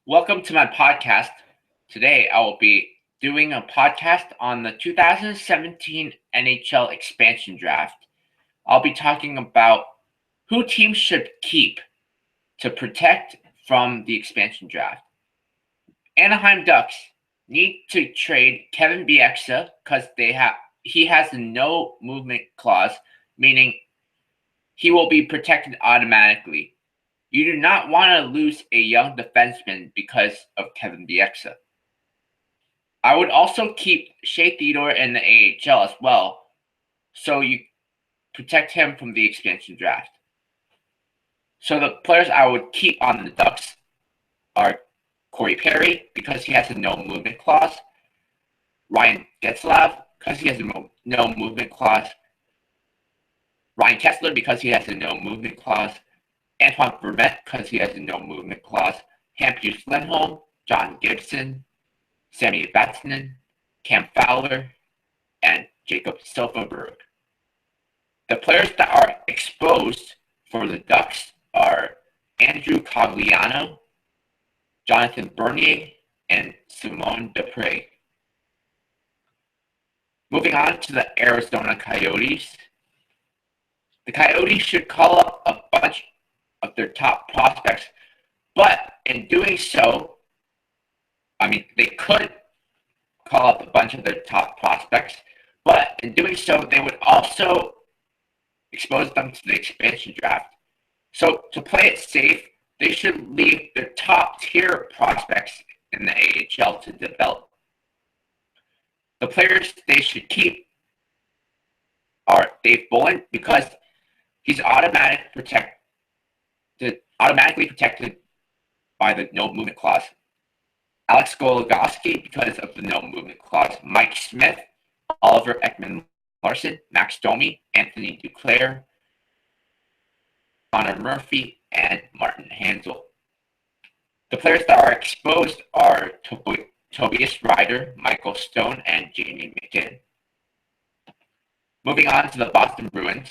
Welcome to my podcast. Today I will be doing a podcast on the 2017 NHL expansion draft. I'll be talking about who teams should keep to protect from the expansion draft. Anaheim Ducks need to trade Kevin Bieksa because he has a no movement clause, meaning he will be protected automatically. You do not want to lose a young defenseman because of Kevin Bieksa. I would also keep Shea Theodore in the AHL as well, so you protect him from the expansion draft. So the players I would keep on the Ducks are Corey Perry, because he has a no movement clause, Ryan Getzlaf, because he has a no movement clause, Ryan Kessler, because he has a no movement clause, Antoine Vermette, because he has a no movement clause, Hampus Lindholm, John Gibson, Sammy Vatanen, Cam Fowler, and Jacob Silfverberg. The players that are exposed for the Ducks are Andrew Cogliano, Jonathan Bernier, and Simone Dupre. Moving on to the Arizona Coyotes. The Coyotes should call up a bunch of their top prospects, but in doing so, they could call up a bunch of their top prospects, but in doing so, they would also expose them to the expansion draft. So to play it safe, they should leave their top tier prospects in the AHL to develop. The players they should keep are Dave Bolland, because he's automatically protected by the no movement clause. Alex Goligoski, because of the no movement clause. Mike Smith, Oliver Ekman-Larsson, Max Domi, Anthony Duclair, Connor Murphy, and Martin Hansel. The players that are exposed are Tobias Ryder, Michael Stone, and Jamie McGinn. Moving on to the Boston Bruins.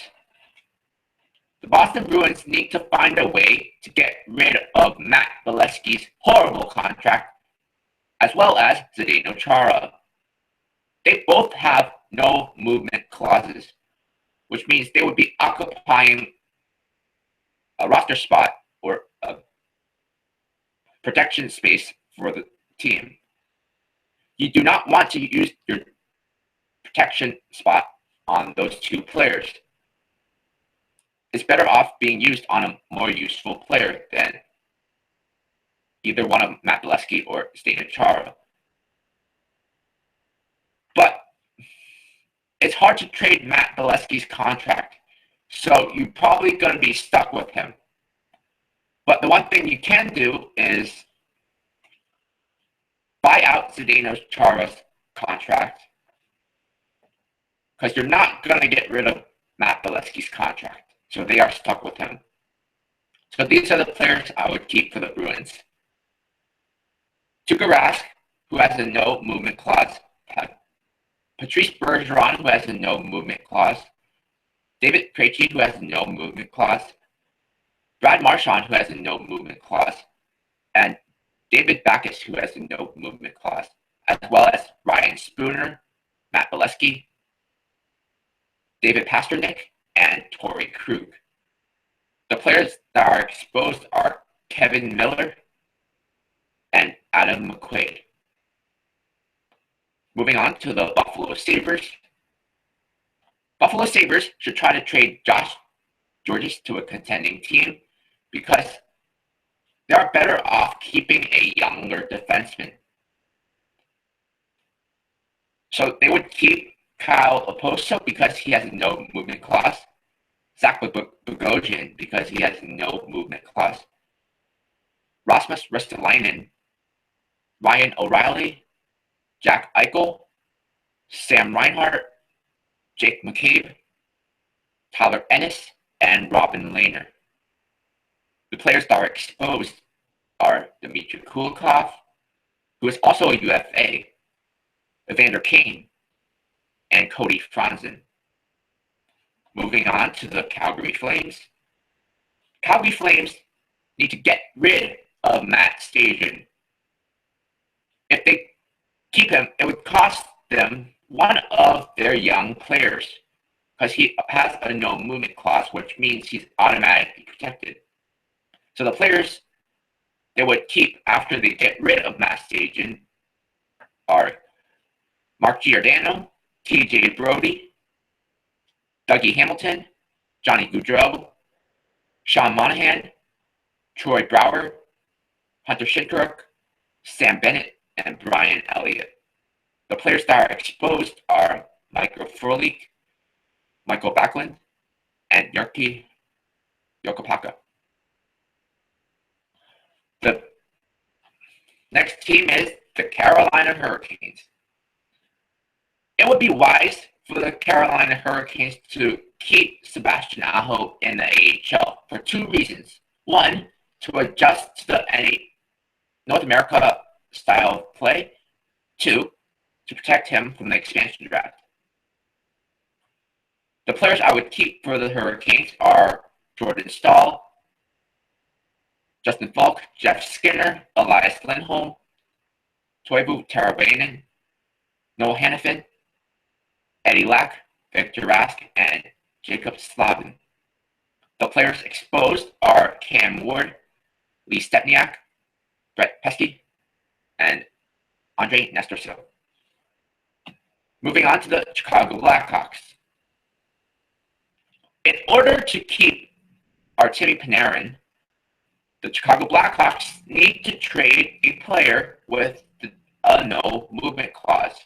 The Boston Bruins need to find a way to get rid of Matt Bolesky's horrible contract, as well as Zdeno Chara. They both have no movement clauses, which means they would be occupying a roster spot or a protection space for the team. You do not want to use your protection spot on those two players. It's better off being used on a more useful player than either one of Matt Bolesky or Zdeno Chara. But it's hard to trade Matt Bolesky's contract, so you're probably going to be stuck with him. But the one thing you can do is buy out Zdeno Chara's contract, because you're not going to get rid of Matt Bolesky's contract, so they are stuck with him. So these are the players I would keep for the Bruins. Tuukka Rask, who has a no movement clause. Patrice Bergeron, who has a no movement clause. David Krejci, who has a no movement clause. Brad Marchand, who has a no movement clause. And David Backes, who has a no movement clause. As well as Ryan Spooner, Matt Bolesky, David Pasternak, and Torrey Krug. The players that are exposed are Kevin Miller and Adam McQuaid. Moving on to the Buffalo Sabres. Buffalo Sabres should try to trade Josh Georges to a contending team, because they are better off keeping a younger defenseman. So they would keep Kyle Oposo, because he has no movement clause. Zach Bogosian, because he has no movement clause. Rasmus Ristolainen, Ryan O'Reilly, Jack Eichel, Sam Reinhart, Jake McCabe, Tyler Ennis, and Robin Lehner. The players that are exposed are Dmitry Kulikov, who is also a UFA, Evander Kane, and Cody Franzen. Moving on to the Calgary Flames. Calgary Flames need to get rid of Matt Stajan, keep him, it would cost them one of their young players because he has a no movement clause, which means he's automatically protected. So the players they would keep after they get rid of Matt Stajan are Mark Giordano, TJ Brody, Dougie Hamilton, Johnny Gaudreau, Sean Monahan, Troy Brower, Hunter Shinkaruk, Sam Bennett, and Brian Elliott. The players that are exposed are Michael Frolik, Michael Backlund, and Jyrki Jokipakka. The next team is the Carolina Hurricanes. It would be wise for the Carolina Hurricanes to keep Sebastian Aho in the AHL for two reasons. One, to adjust to the North America style of play. Two, to protect him from the expansion draft. The players I would keep for the Hurricanes are Jordan Staal, Justin Falk, Jeff Skinner, Elias Lindholm, Toivu Teravainen, Noel Hanifin, Eddie Lack, Victor Rask, and Jacob Slavin. The players exposed are Cam Ward, Lee Stepniak, Brett Pesky, and Andrei Nesterov. Moving on to the Chicago Blackhawks. In order to keep Artemi Panarin, the Chicago Blackhawks need to trade a player with a no movement clause.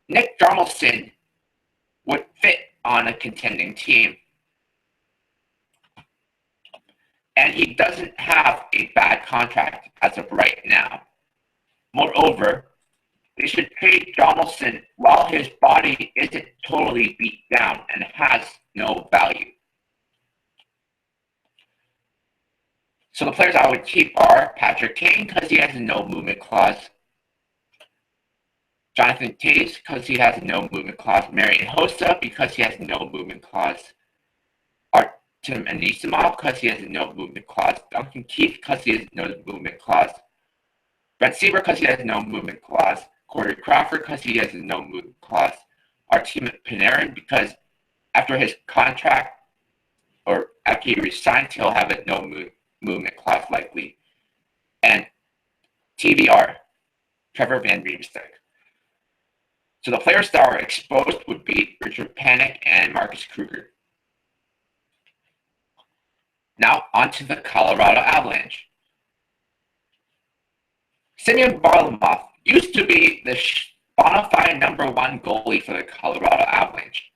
Nick Jarmelson would fit on a contending team. And he doesn't have a bad contract as of right now. Moreover, they should trade Jarmelson while his body isn't totally beat down and has no value. So the players I would keep are Patrick Kane because he has a no movement clause, Jonathan Toews because he has a no movement clause, Marian Hossa because he has a no movement clause, Artem Anisimov because he has a no movement clause, Duncan Keith because he has a no movement clause, Brent Seaver because he has a no movement clause, Corey Crawford because he has a no movement clause, Artemi Panarin because after his contract or after he resigns, he'll have a no movement clause likely, and TVR, Trevor Van Riemsdyk. So the players that are exposed would be Richard Panik and Marcus Kruger. Now on to the Colorado Avalanche. Semyon Varlamov used to be the bona fide number one goalie for the Colorado Avalanche,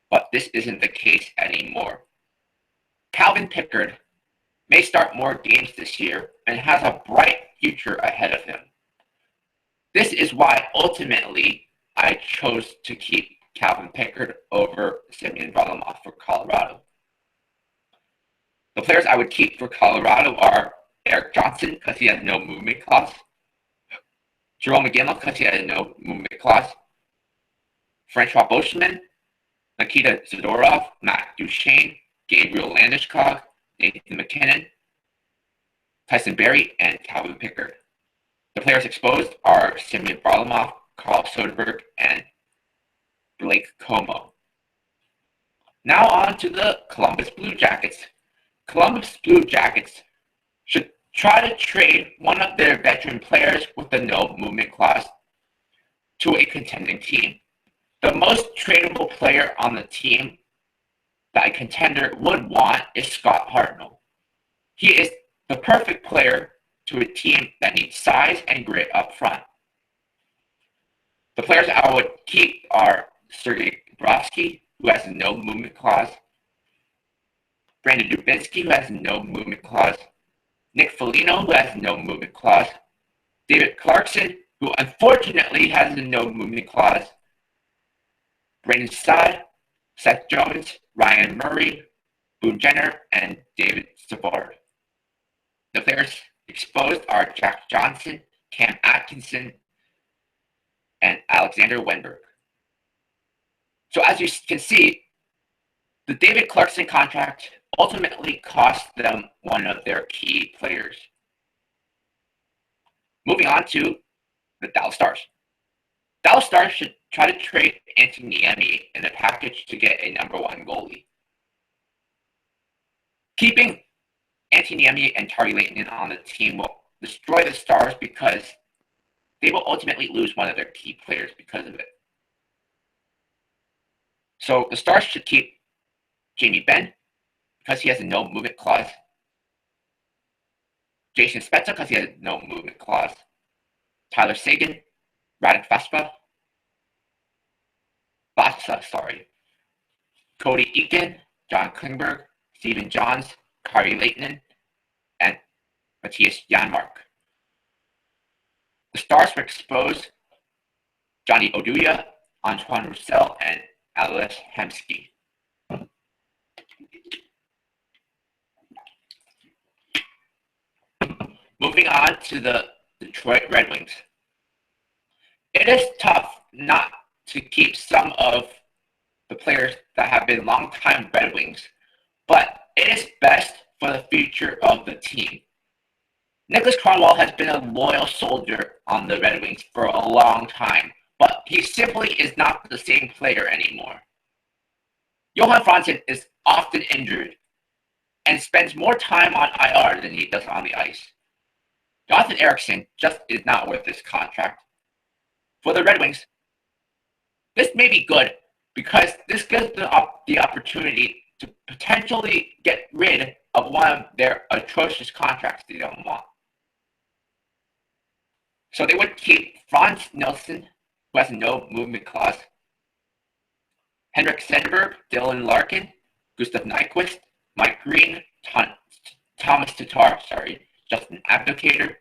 but this isn't the case anymore. Calvin Pickard may start more games this year and has a bright future ahead of him. This is why ultimately I chose to keep Calvin Pickard over Semyon Varlamov for Colorado. The players I would keep for Colorado are Eric Johnson because he has no movement clause, Jerome McGinley because he has no movement clause, Francois Beauchemin, Nikita Zadorov, Matt Duchene, Gabriel Landeskog, Nathan McKinnon, Tyson Barrie, and Calvin Pickard. The players exposed are Semyon Varlamov, Carl Soderberg, and Blake Como. Now on to the Columbus Blue Jackets. Columbus Blue Jackets should try to trade one of their veteran players with a no movement clause to a contending team. The most tradable player on the team that a contender would want is Scott Hartnell. He is the perfect player to a team that needs size and grit up front. The players I would keep are Sergei Bobrovsky, who has a no movement clause, Brandon Dubinsky, who has a no movement clause, Nick Foligno, who has a no movement clause, David Clarkson, who unfortunately has a no movement clause, Brandon Saad, Seth Jones, Ryan Murray, Boone Jenner, and David Savard. The players exposed are Jack Johnson, Cam Atkinson, and Alexander Wenberg. So as you can see, the David Clarkson contract ultimately cost them one of their key players. Moving on to the Dallas Stars. Dallas Stars should try to trade Anthony Niemi in a package to get a number one goalie. Keeping Anthony Niemi and Tari Leighton on the team will destroy the Stars because they will ultimately lose one of their key players because of it. So the Stars should keep Jamie Benn because he has a no movement clause. Jason Spezza because he has a no movement clause. Tyler Seguin, Radek Vasa, Cody Eakin, John Klingberg, Stephen Johns, Kari Leighton, and Matthias Janmark. The Stars will expose Johnny Oduya, Antoine Roussel, and Alex Hemsky. Moving on to the Detroit Red Wings. It is tough not to keep some of the players that have been longtime Red Wings, but it is best for the future of the team. Nicholas Kronwall has been a loyal soldier on the Red Wings for a long time, but he simply is not the same player anymore. Johan Franzen is often injured and spends more time on IR than he does on the ice. Jonathan Ericsson just is not worth this contract. For the Red Wings, this may be good because this gives them the opportunity to potentially get rid of one of their atrocious contracts they don't want. So they would keep Franz Nielsen, who has no movement clause, Henrik Zetterberg, Dylan Larkin, Gustav Nyquist, Mike Green, Thomas Tatar, Justin Abdelkader,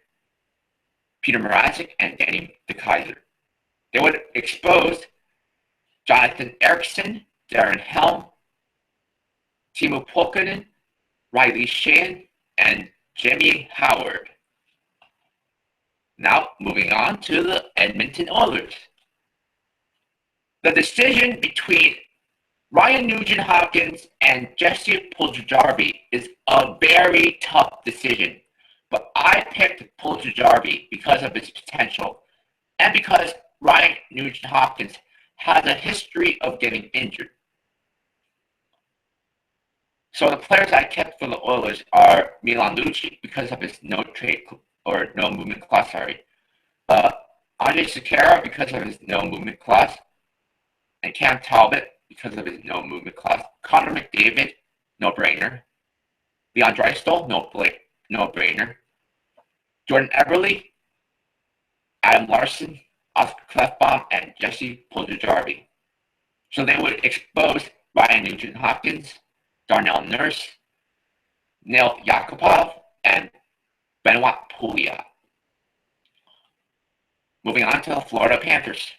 Peter Mrazek, and Danny DeKaiser. They would expose Jonathan Ericsson, Darren Helm, Timo Pulkkinen, Riley Sheahan, and Jimmy Howard. Now, moving on to the Edmonton Oilers. The decision between Ryan Nugent-Hopkins and Jesse Puljujarvi is a very tough decision, but I picked Puljujarvi because of his potential and because Ryan Nugent-Hopkins has a history of getting injured. So the players I kept for the Oilers are Milan Lucic because of his no movement clause. Andrej Sekera because of his no movement clause, and Cam Talbot because of his no movement clause. Connor McDavid, no brainer. Leon Draisaitl, no brainer. Jordan Eberle, Adam Larson, Oscar Klefbom, and Jesse Puljujarvi. So they would expose Ryan Nugent-Hopkins, Darnell Nurse, Neil Yakupov, and Benoit Pouliot. Moving on to the Florida Panthers.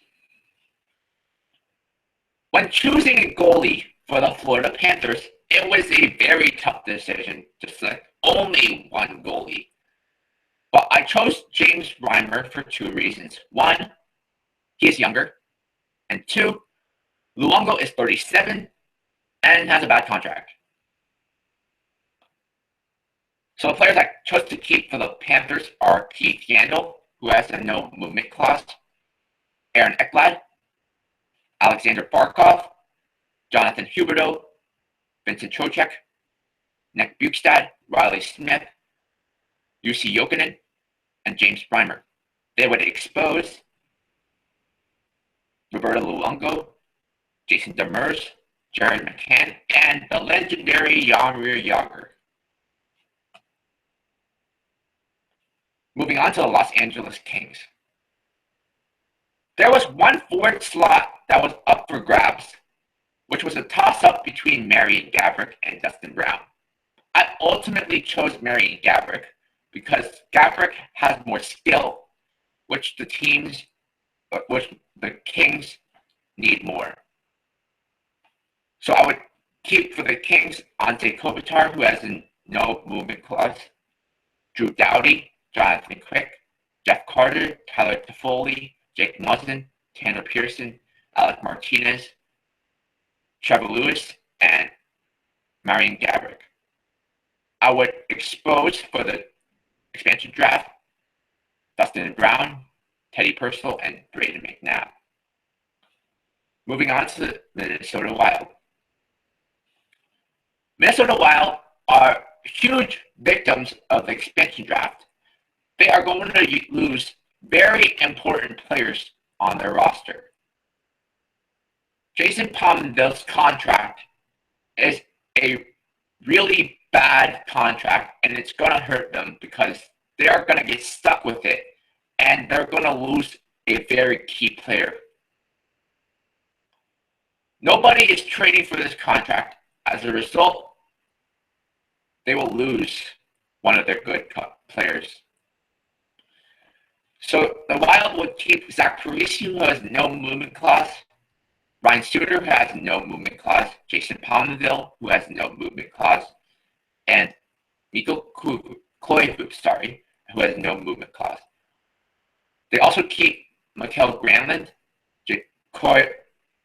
When choosing a goalie for the Florida Panthers, it was a very tough decision to select only one goalie. But I chose James Reimer for two reasons. One, he is younger. And two, Luongo is 37 and has a bad contract. So the players I chose to keep for the Panthers are Keith Yandel, who has a no movement clause, Aaron Ekblad, Alexander Barkov, Jonathan Huberdeau, Vincent Trocheck, Nick Bukestad, Riley Smith, Jussi Jokinen, and James Reimer. They would expose Roberto Luongo, Jason Demers, Jared McCann, and the legendary Jaromir Jagr. Moving on to the Los Angeles Kings. There was one forward slot that was up for grabs, which was a toss-up between Marian Gaborik and Dustin Brown. I ultimately chose Marian Gaborik because Gaborik has more skill, which the Kings need more. So I would keep for the Kings Ante Kopitar, who has a no movement clause, Drew Doughty, Jonathan Quick, Jeff Carter, Tyler Toffoli, Jake Muzzin, Tanner Pearson, Alec Martinez, Trevor Lewis, and Marian Gaborik. I would expose for the expansion draft Dustin Brown, Teddy Purcell, and Braden McNabb. Moving on to the Minnesota Wild. Minnesota Wild are huge victims of the expansion draft. They are going to lose very important players on their roster. Jason Pominville's contract is a really bad contract, and it's going to hurt them because they are going to get stuck with it, and they're going to lose a very key player. Nobody is trading for this contract. As a result, they will lose one of their good players. So the Wild would keep Zach Parise, who has no movement clause, Ryan Suter, who has no movement clause, Jason Pominville, who has no movement clause, and Mikko Koivu, who has no movement clause. They also keep Mikael Granlund,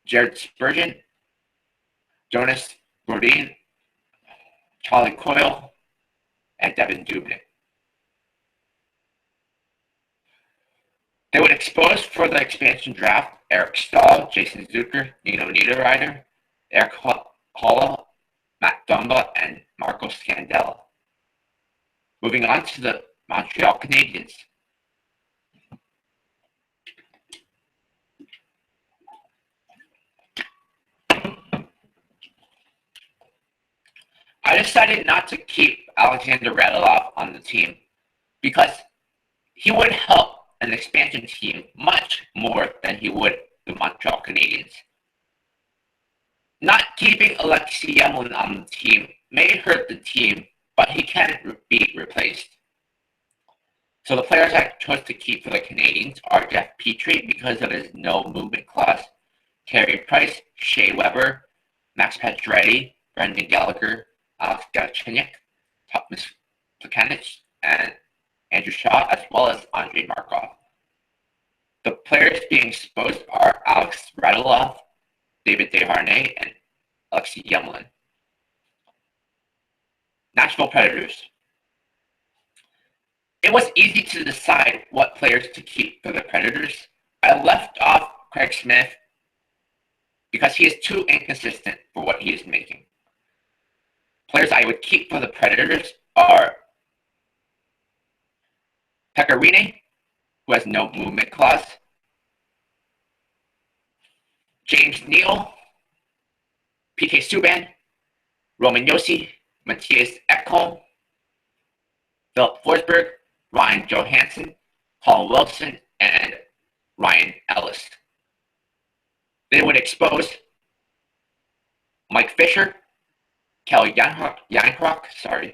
Jared Spurgeon, Jonas Brodin, Charlie Coyle, and Devin Dubnyk. They would expose for the expansion draft Eric Stahl, Jason Zucker, Nino Niederreiter, Eric Holla, Matt Dumba, and Marco Scandella. Moving on to the Montreal Canadiens. I decided not to keep Alexander Radulov on the team because he would help an expansion team much more than he would the Montreal Canadiens. Not keeping Alexei Emelin on the team may hurt the team, but he can be replaced. So the players I chose to keep for the Canadiens are Jeff Petrie because of his no movement clause, Carey Price, Shea Weber, Max Pacioretty, Brendan Gallagher, Alex Galchenyuk, Thomas Plekanec, and Andrew Shaw, as well as Andrei Markov. The players being exposed are Alex Radulov, David Desharnais, and Alexei Emelin. Nashville Predators. It was easy to decide what players to keep for the Predators. I left off Craig Smith because he is too inconsistent for what he is making. Players I would keep for the Predators are Pekka Rinne, who has no movement clause, James Neal, PK Subban, Roman Josi, Matthias Ekholm, Philip Forsberg, Ryan Johansson, Paul Wilson, and Ryan Ellis. They would expose Mike Fisher, Kelly Yankrok,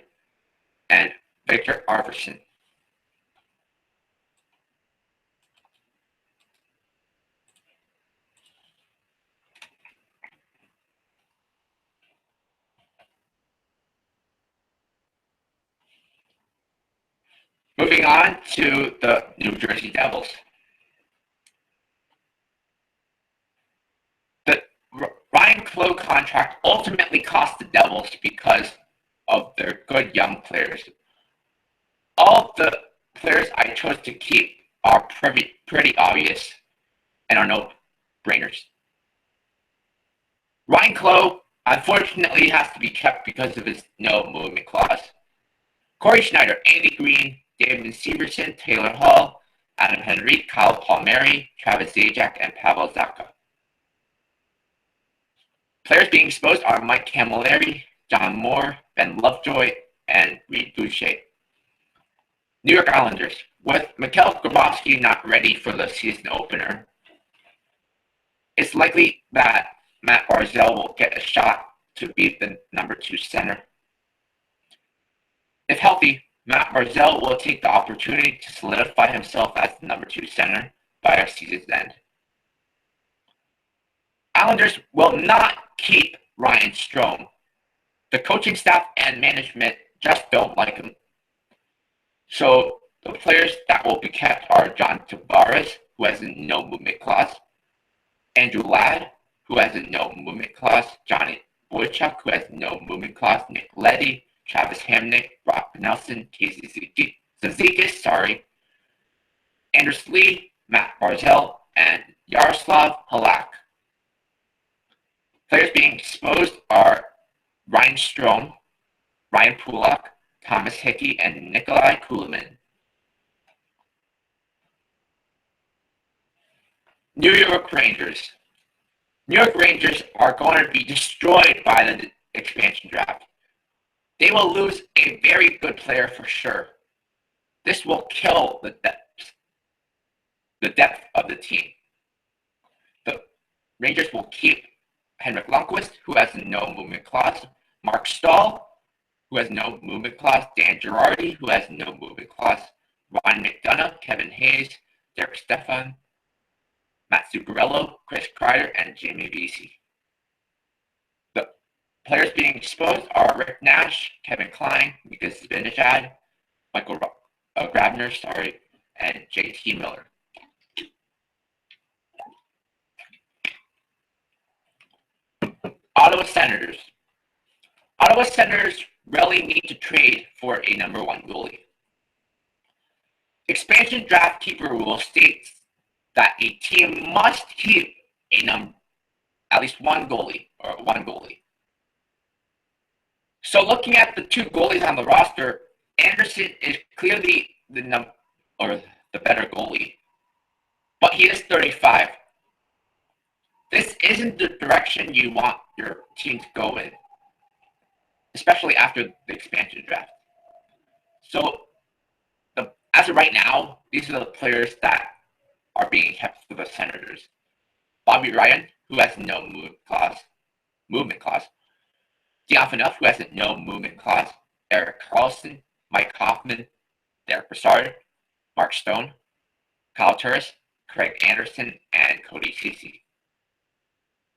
and Victor Arvidsson. Moving on to the New Jersey Devils. The Ryan Clough contract ultimately cost the Devils because of their good young players. All of the players I chose to keep are pretty obvious and are no-brainers. Ryan Clough, unfortunately, has to be kept because of his no-movement clause. Corey Schneider, Andy Green, David Severson, Taylor Hall, Adam Henrique, Kyle Palmieri, Travis Zajac, and Pavel Zacha. Players being exposed are Mike Camilleri, John Moore, Ben Lovejoy, and Reed Boucher. New York Islanders. With Mikhail Grabowski not ready for the season opener, it's likely that Matt Barzal will get a shot to be the number 2 center. If healthy, Matt Barzal will take the opportunity to solidify himself as the number 2 center by our season's end. Islanders will not keep Ryan Strome. The coaching staff and management just don't like him. So the players that will be kept are John Tavares, who has a no movement clause, Andrew Ladd, who has a no movement clause, Johnny Boychuk, who has no movement clause, Nick Leddy, Travis Hamnick, Brock Nelson, Casey Zizekas, Anders Lee, Matt Barzell, and Yaroslav Halak. Players being exposed are Ryan Strome, Ryan Pulak, Thomas Hickey, and Nikolai Kulemin. New York Rangers. New York Rangers are going to be destroyed by the expansion draft. They will lose a very good player for sure. This will kill the depth of the team. The Rangers will keep Henrik Lundqvist, who has no movement clause, Mark Stahl, who has no movement clause, Dan Girardi, who has no movement clause, Ron McDonough, Kevin Hayes, Derek Stefan, Matt Zuccarello, Chris Kreider, and Jamie Vesey. The players being exposed are Rick Nash, Kevin Klein, Mika Zibanejad, Michael Grabner, and JT Miller. Ottawa Senators. Ottawa Senators really need to trade for a number one goalie. Expansion draft keeper rule states that a team must keep at least one goalie. So looking at the two goalies on the roster, Anderson is clearly the better goalie, but he is 35. This isn't the direction you want your team to go in, especially after the expansion draft. So as of right now, these are the players that are being kept for the Senators. Bobby Ryan, who has no movement clause. Dion Phaneuf, who has no movement clause. Erik Karlsson, Mike Hoffman, Derek Brassard, Mark Stone, Kyle Turris, Craig Anderson, and Cody Ceci.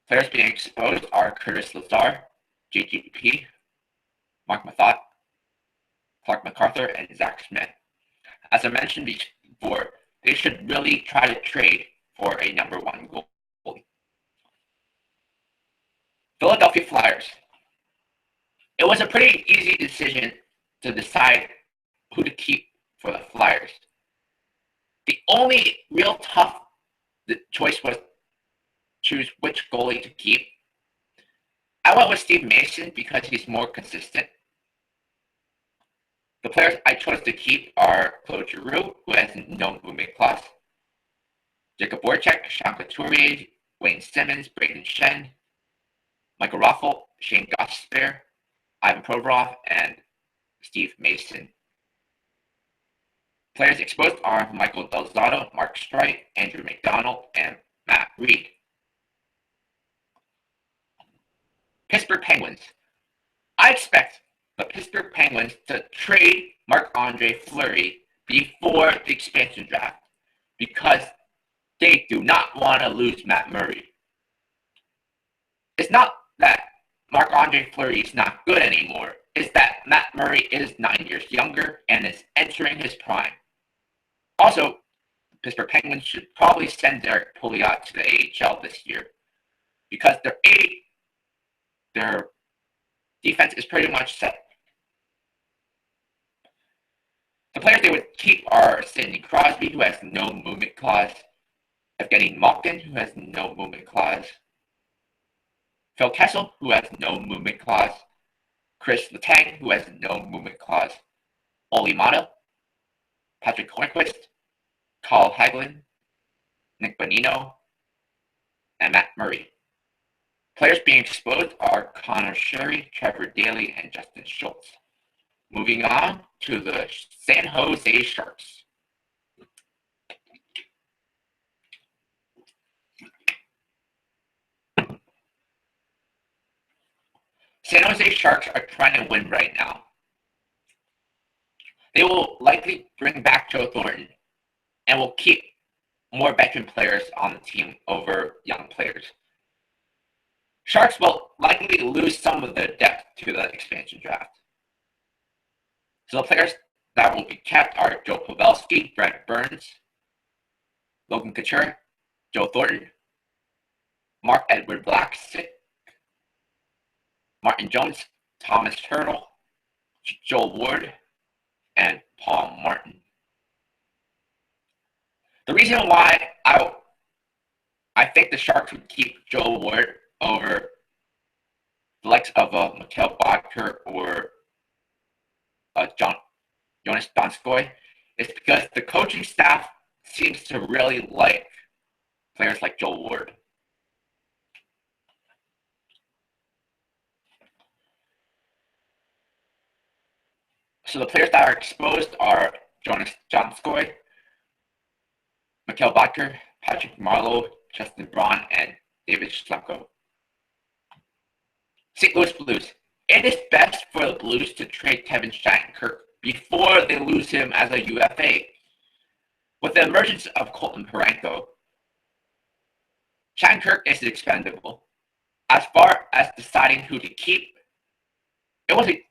Players being exposed are Curtis Lazar, JGP, Mark Mathot, Clark MacArthur, and Zach Smith. As I mentioned before, they should really try to trade for a number one goalie. Philadelphia Flyers. It was a pretty easy decision to decide who to keep for the Flyers. The only real tough choice was choose which goalie to keep. I went with Steve Mason because he's more consistent. The players I chose to keep are Claude Giroux, who has no movement clause, Jacob Voracek, Sean Couturier, Wayne Simmons, Braden Shen, Michael Ruffalo, Shane Gostisbehere, Ivan Provorov, and Steve Mason. Players exposed are Michael Del Zotto, Mark Streit, Andrew McDonald, and Matt Reed. Pittsburgh Penguins. I expect the Pittsburgh Penguins to trade Marc-Andre Fleury before the expansion draft because they do not want to lose Matt Murray. It's not that Marc-Andre Fleury is not good anymore. It's that Matt Murray is 9 years younger and is entering his prime. Also, the Pittsburgh Penguins should probably send Derek Pouliot to the AHL this year because their defense is pretty much set. The players they would keep are Sidney Crosby, who has no movement clause, Evgeny Malkin, who has no movement clause, Phil Kessel, who has no movement clause, Chris Letang, who has no movement clause, Olli Maatta, Patrick Hornqvist, Carl Hagelin, Nick Bonino, and Matt Murray. Players being exposed are Connor Sherry, Trevor Daley, and Justin Schultz. Moving on to the San Jose Sharks. San Jose Sharks are trying to win right now. They will likely bring back Joe Thornton and will keep more veteran players on the team over young players. Sharks will likely lose some of their depth to the expansion draft. So the players that will be kept are Joe Pavelski, Brent Burns, Logan Couture, Joe Thornton, Mark-Edward Vlasic, Martin Jones, Thomas Hertl, Joel Ward, and Paul Martin. The reason why I think the Sharks would keep Joel Ward over the likes of Mikhail Bodker or Jonas Donskoy is because the coaching staff seems to really like players like Joel Ward. So the players that are exposed are Jonas Donskoy, Mikhail Bodker, Patrick Marleau, Justin Braun, and David Schlemko. St. Louis Blues. It is best for the Blues to trade Kevin Shattenkirk before they lose him as a UFA. With the emergence of Colton Parayko, Shattenkirk is expendable. As far as deciding who to keep, it was a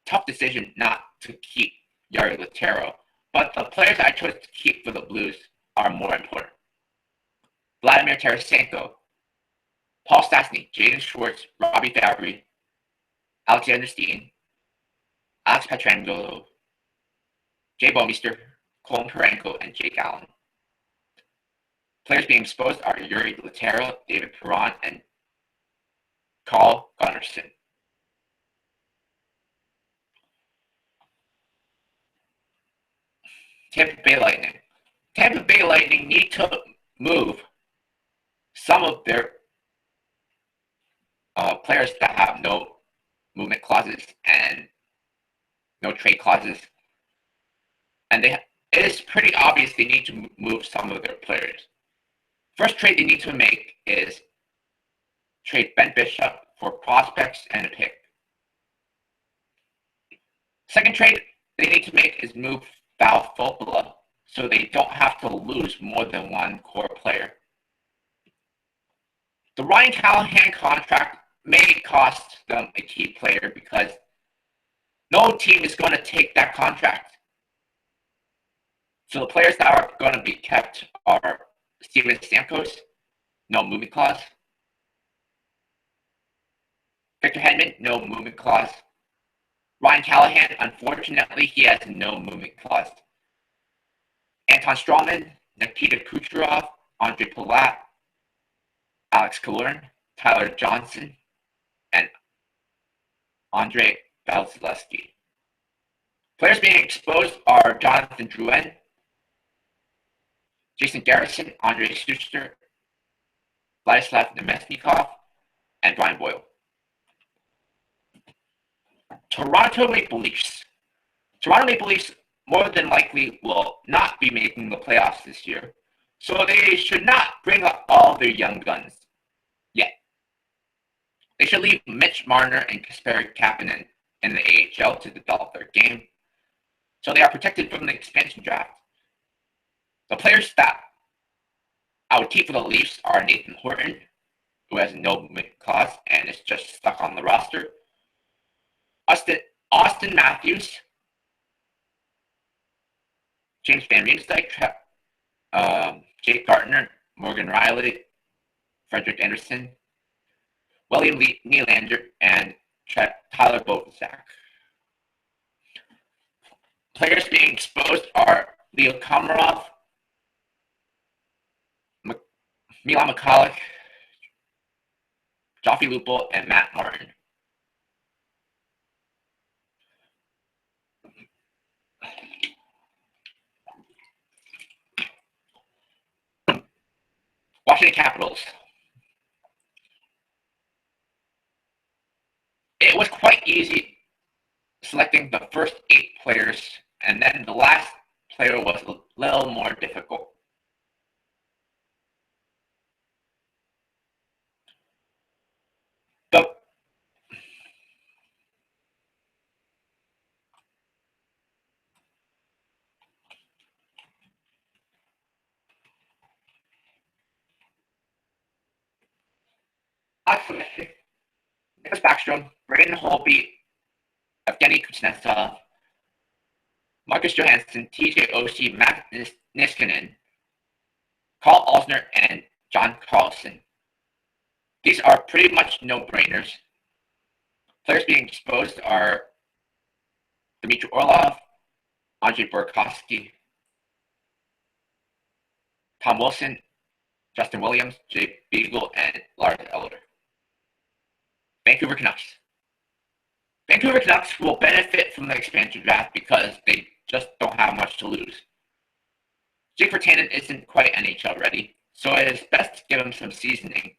tough decision not to keep Jari Lehtera, but the players I chose to keep for the Blues are more important. Vladimir Tarasenko, Paul Stastny, Jaden Schwartz, Robbie Fabry, Alexander Steen, Alex Pietrangelo, Jay Bouwmeester, Colin Parayko, and Jake Allen. Players being exposed are Jari Lehtera, David Perron, and Carl Gunnarsson. Tampa Bay Lightning. Tampa Bay Lightning need to move some of their players that have no movement clauses and no trade clauses. And it is pretty obvious they need to move some of their players. First trade they need to make is trade Ben Bishop for prospects and a pick. Second trade they need to make is move Val Fopula so they don't have to lose more than one core player. The Ryan Callahan contract may cost them a key player because no team is going to take that contract. So the players that are going to be kept are Steven Stamkos, no movement clause. Victor Hedman, no movement clause. Ryan Callahan, unfortunately, he has no movement clause. Anton Strawman, Nikita Kucherov, Andre Palat, Alex Killorn, Tyler Johnson, and Andre Vasilevsky. Players being exposed are Jonathan Drouin, Jason Garrison, Andre Schuster, Vladislav Nemesnikov, and Brian Boyle. Toronto Maple Leafs. Toronto Maple Leafs more than likely will not be making the playoffs this year, so they should not bring up all their young guns yet. They should leave Mitch Marner and Kasperi Kapanen in the AHL to develop their game, so they are protected from the expansion draft. The players that I would keep for the Leafs are Nathan Horton, who has no movement clause and is just stuck on the roster, Austin Matthews, James Van Riemsdyk, Jake Gardner, Morgan Riley, Frederick Anderson, William Nylander, and Tyler Bozak. Players being exposed are Leo Komarov, Milan Mikalik, Joffrey Lupul, and Matt Martin. Washington Capitals. It was quite easy selecting the first 8 players, and then the last player was a little more difficult. Nicholas Backstrom, Braden Holtby, Evgeny Kuznetsov, Marcus Johansson, TJ Oshie, Matt Niskanen, Carl Alsner, and John Carlson. These are pretty much no-brainers. Players being exposed are Dmitry Orlov, Andrei Burakovsky, Tom Wilson, Justin Williams, Jay Beagle, and Lars Eller. Vancouver Canucks. Vancouver Canucks will benefit from the expansion draft because they just don't have much to lose. Jake Virtanen isn't quite NHL ready, so it is best to give him some seasoning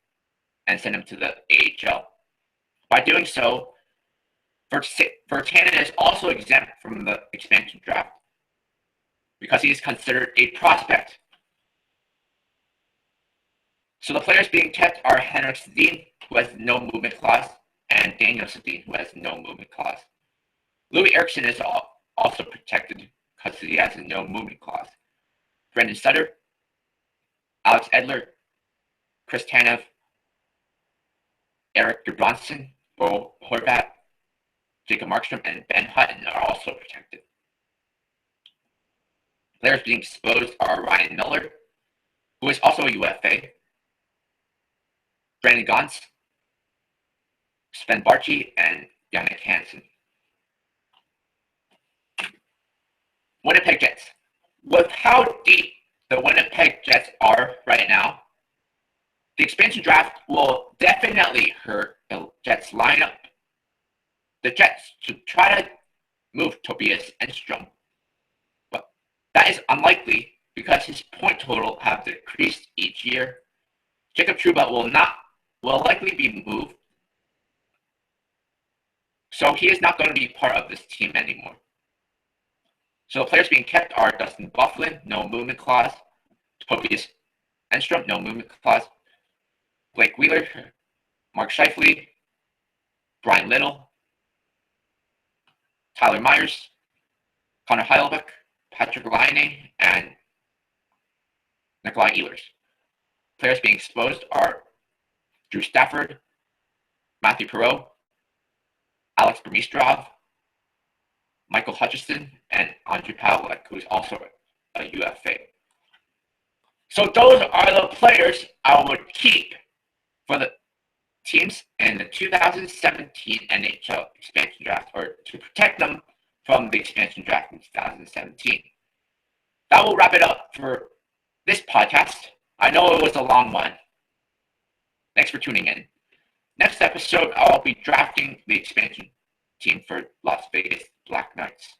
and send him to the AHL. By doing so, Virtanen is also exempt from the expansion draft because he is considered a prospect. So the players being kept are Henrik Sedin, who has no movement clause, and Daniel Sedin, who has no movement clause. Louis Eriksson is also protected because he has a no movement clause. Brendan Sutter, Alex Edler, Chris Tanev, Eric Gudbranson, Bo Horvat, Jacob Markstrom, and Ben Hutton are also protected. Players being exposed are Ryan Miller, who is also a UFA, Brandon Gauntz, Sven Barchi, and Jannik Hansen. Winnipeg Jets. With how deep the Winnipeg Jets are right now, the expansion draft will definitely hurt the Jets lineup. The Jets should try to move Tobias Enstrom, but that is unlikely because his point total have decreased each year. Jacob Trouba will likely be moved, so he is not going to be part of this team anymore. So the players being kept are Dustin Byfuglien, no movement clause, Tobias Enstrom, no movement clause, Blake Wheeler, Mark Scheifele, Brian Little, Tyler Myers, Connor Heilbeck, Patrick Laine, and Nikolai Ehlers. Players being exposed are Drew Stafford, Matthew Perreault, Alex Burmistrov, Michael Hutchison, and Andrei Pavlik, who is also a UFA. So those are the players I would keep for the teams in the 2017 NHL expansion draft, or to protect them from the expansion draft in 2017. That will wrap it up for this podcast. I know it was a long one. Thanks for tuning in. Next episode, I'll be drafting the expansion team for Las Vegas Black Knights.